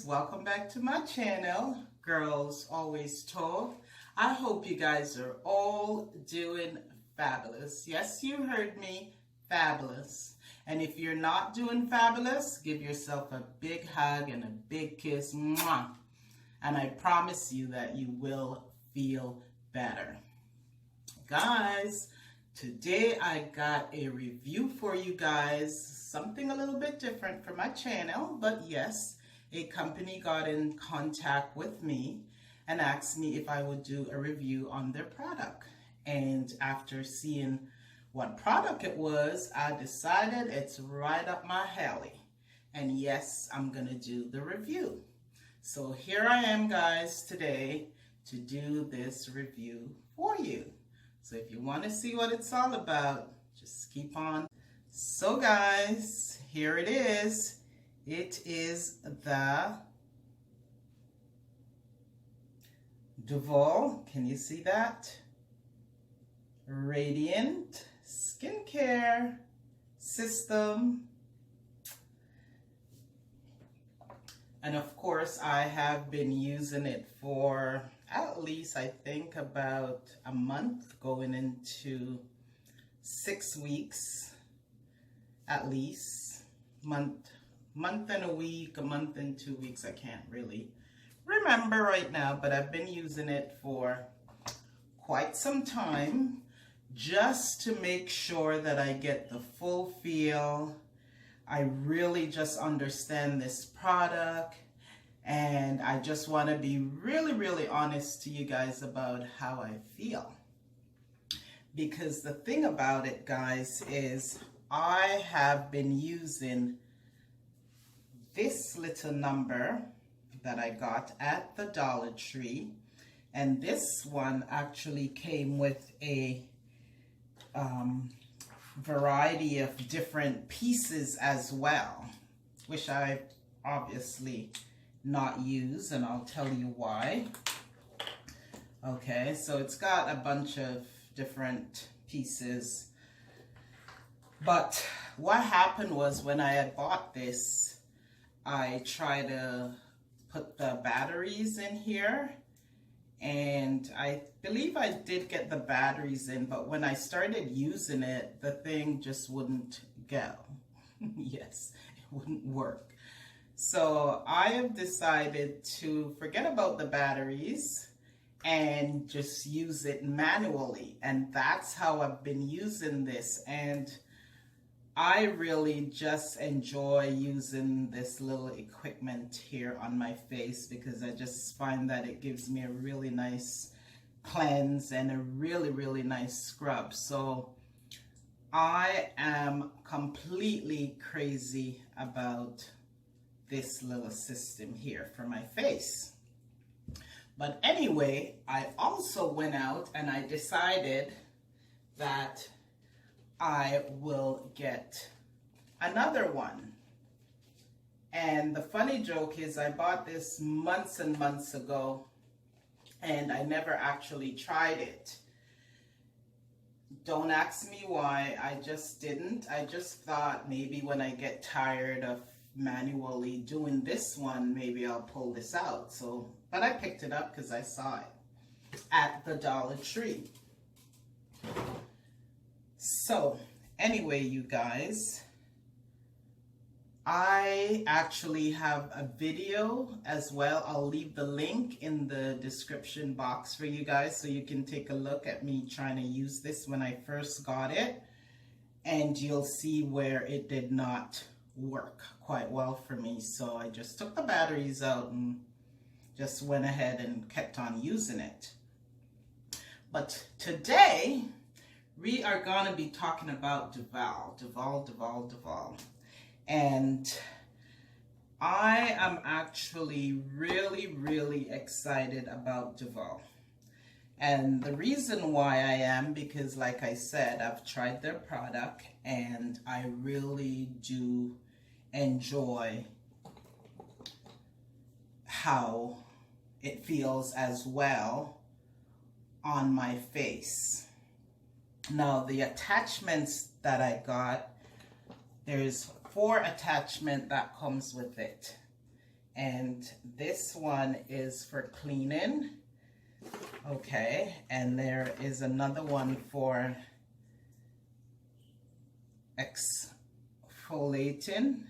welcome back to my channel, Girls Always Told. I hope you guys are all doing fabulous. Yes, you heard me, fabulous. And if you're not doing fabulous, give yourself a big hug and a big kiss. Mwah. And I promise you that you will feel better. Guys, today I got a review for you guys, something a little bit different from my channel, but yes, a company got in contact with me and asked me if I would do a review on their product. And after seeing what product it was, I decided it's right up my alley. And yes, I'm gonna do the review. So here I am, guys, today to do this review for you. So if you want to see what it's all about, just keep on. So guys, here it is. It is the Duvolle, can you see that? Radiance Spin Care System. And of course, I have been using it for at least, I think, about a month, going into 6 weeks, at least. Month and a week, a month and 2 weeks, I can't really remember right now, but I've been using it for quite some time just to make sure that I get the full feel. I really just understand this product, and I just want to be really honest to you guys about how I feel. Because the thing about it, guys, is I have been using this little number that I got at the Dollar Tree, and this one actually came with a variety of different pieces as well, which I obviously not use, and I'll tell you why. Okay, so it's got a bunch of different pieces, but what happened was when I had bought this, I tried to put the batteries in here, and I believe I did get the batteries in, but when I started using it, the thing just wouldn't go. Yes, it wouldn't work. So I have decided to forget about the batteries and just use it manually, and that's how I've been using this. And I really just enjoy using this little equipment here on my face because I just find that it gives me a really nice cleanse and a really nice scrub. So I am completely crazy about this little system here for my face. But anyway, I also went out and I decided that I will get another one. And the funny joke is I bought this months and months ago, and I never actually tried it. Don't ask me why, I just didn't. I just thought maybe when I get tired of manually doing this one, maybe I'll pull this out. So, but I picked it up because I saw it at the Dollar Tree. So anyway, you guys, I actually have a video as well. I'll leave the link in the description box for you guys so you can take a look at me trying to use this when I first got it, and you'll see where it did not work quite well for me. So I just took the batteries out and just went ahead and kept on using it. But today we are going to be talking about Duvolle. And I am actually really excited about Duvolle. And the reason why I am, because like I said, I've tried their product and I really do enjoy how it feels as well on my face. Now, the attachments that I got, there's 4 attachments that comes with it. And this one is for cleaning. Okay, and there is another one for exfoliating.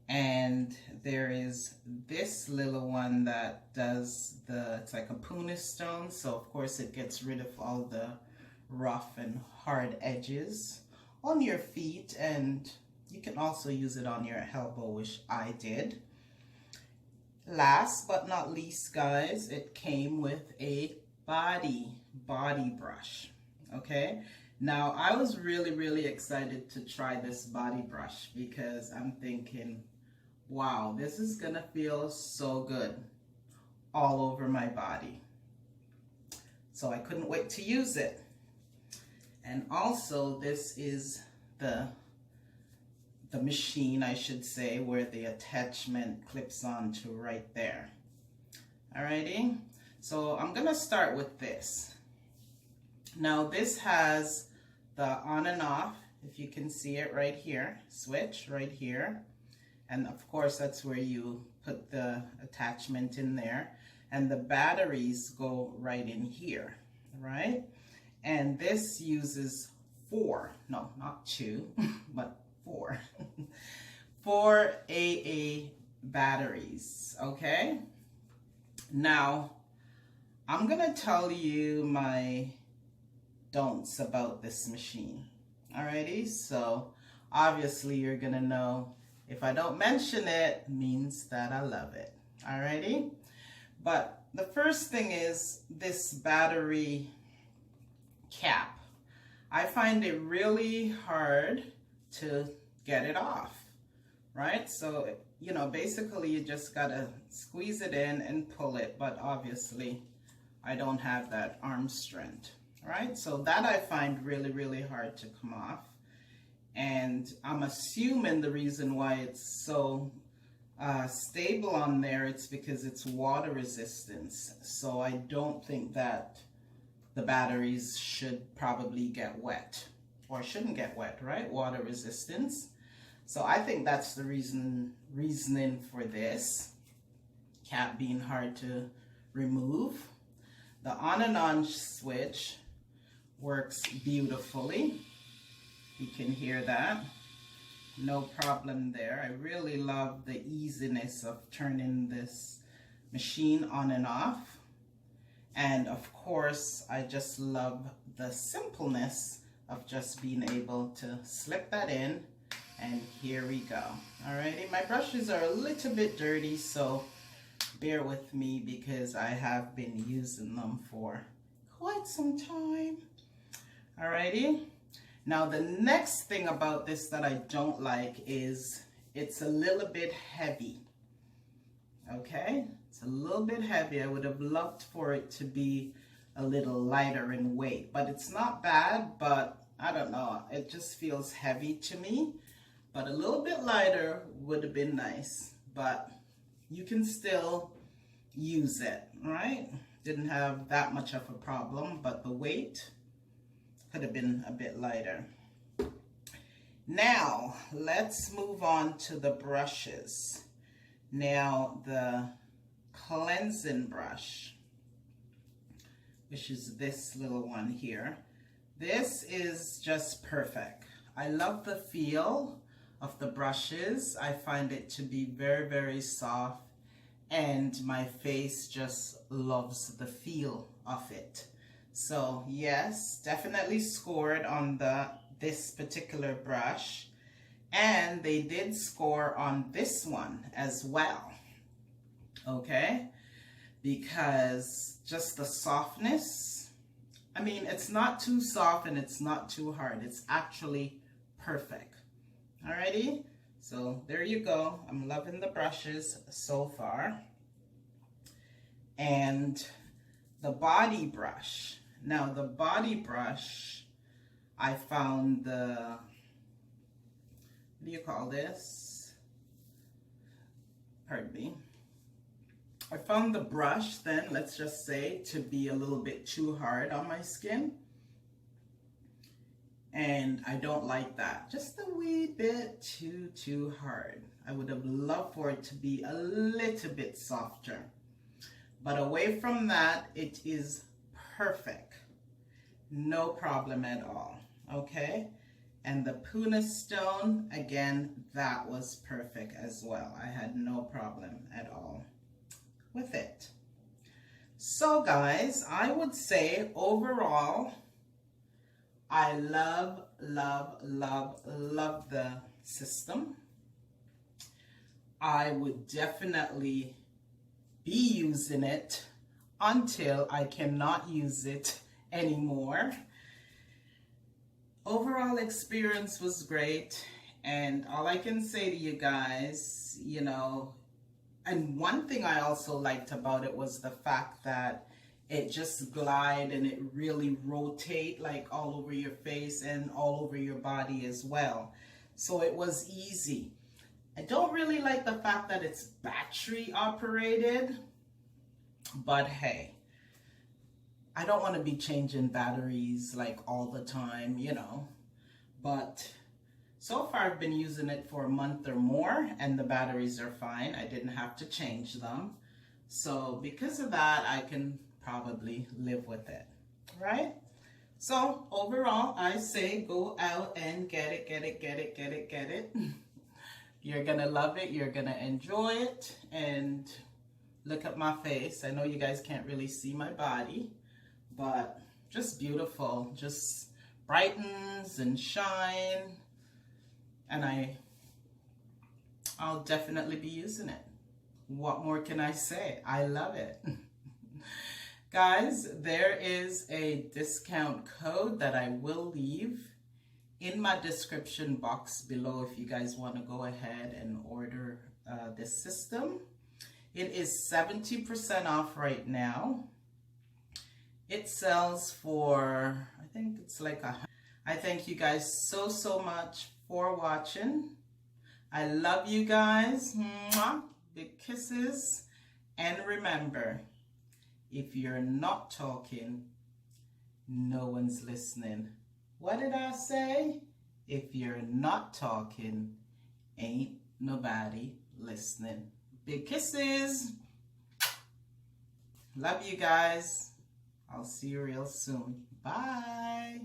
And there is this little one that does it's like a pumice stone. So of course it gets rid of all the rough and hard edges on your feet. And you can also use it on your elbow, which I did. Last but not least, guys, it came with a body brush. Okay, now I was really excited to try this body brush because I'm thinking, wow, this is gonna feel so good all over my body. So I couldn't wait to use it. And also this is the machine, I should say, where the attachment clips on to right there. Alrighty, so I'm gonna start with this. Now this has the on and off, if you can see it right here, switch right here. And of course that's where you put the attachment in there. And the batteries go right in here, right? And this uses 4, no, not 2, but 4 4 AA batteries. Okay, now I'm gonna tell you my don'ts about this machine. Alrighty, so obviously you're gonna know if I don't mention it means that I love it. Alrighty, but the first thing is this battery cap. I find it really hard to get it off, right? So, you know, basically you just gotta squeeze it in and pull it, but obviously I don't have that arm strength, right? So that I find really hard to come off. And I'm assuming the reason why it's so stable on there, it's because it's water resistance. So I don't think that the batteries should probably get wet, or shouldn't get wet, right? Water resistance. So I think that's the reasoning for this cap being hard to remove. The on and on switch works beautifully. You can hear that. No problem there. I really love the easiness of turning this machine on and off. And of course, I just love the simpleness of just being able to slip that in, and here we go. Alrighty, my brushes are a little bit dirty, so bear with me because I have been using them for quite some time. Alrighty, now the next thing about this that I don't like is it's a little bit heavy. Okay, it's a little bit heavy. I would have loved for it to be a little lighter in weight, but it's not bad, but I don't know, it just feels heavy to me. But a little bit lighter would have been nice, but you can still use it, right? Didn't have that much of a problem, but the weight could have been a bit lighter. Now, let's move on to the brushes. Now, the cleansing brush, which is this little one here. This is just perfect. I love the feel of the brushes. I find it to be very soft, and my face just loves the feel of it. So yes, definitely scored on this particular brush, and they did score on this one as well. Okay, because just the softness, I mean, it's not too soft and it's not too hard. It's actually perfect. Alrighty, so there you go. I'm loving the brushes so far. And the body brush. Now the body brush, I found the, what do you call this? Pardon me. I found the brush then, let's just say, to be a little bit too hard on my skin. And I don't like that. Just a wee bit too hard. I would have loved for it to be a little bit softer. But away from that, it is perfect. No problem at all. Okay? And the Puna stone, again, that was perfect as well. I had no problem at all with it. So guys, I would say overall, I love the system. I would definitely be using it until I cannot use it anymore. Overall experience was great, and all I can say to you guys, you know, and one thing I also liked about it was the fact that it just glide and it really rotate like all over your face and all over your body as well. So it was easy. I don't really like the fact that it's battery operated, but hey, I don't want to be changing batteries like all the time, you know. But so far I've been using it for a month or more and the batteries are fine. I didn't have to change them. So because of that, I can probably live with it, right? So overall, I say go out and get it. You're gonna love it, you're gonna enjoy it, and look at my face. I know you guys can't really see my body, but just beautiful, just brightens and shine, and I'll definitely be using it. What more can I say? I love it. Guys, there is a discount code that I will leave in my description box below if you guys want to go ahead and order this system. It is 70% off right now. It sells for, I think it's like I thank you guys so much for watching. I love you guys. Mwah. Big kisses. And remember, if you're not talking, no one's listening. What did I say? If you're not talking, ain't nobody listening. Big kisses. Love you guys. I'll see you real soon. Bye.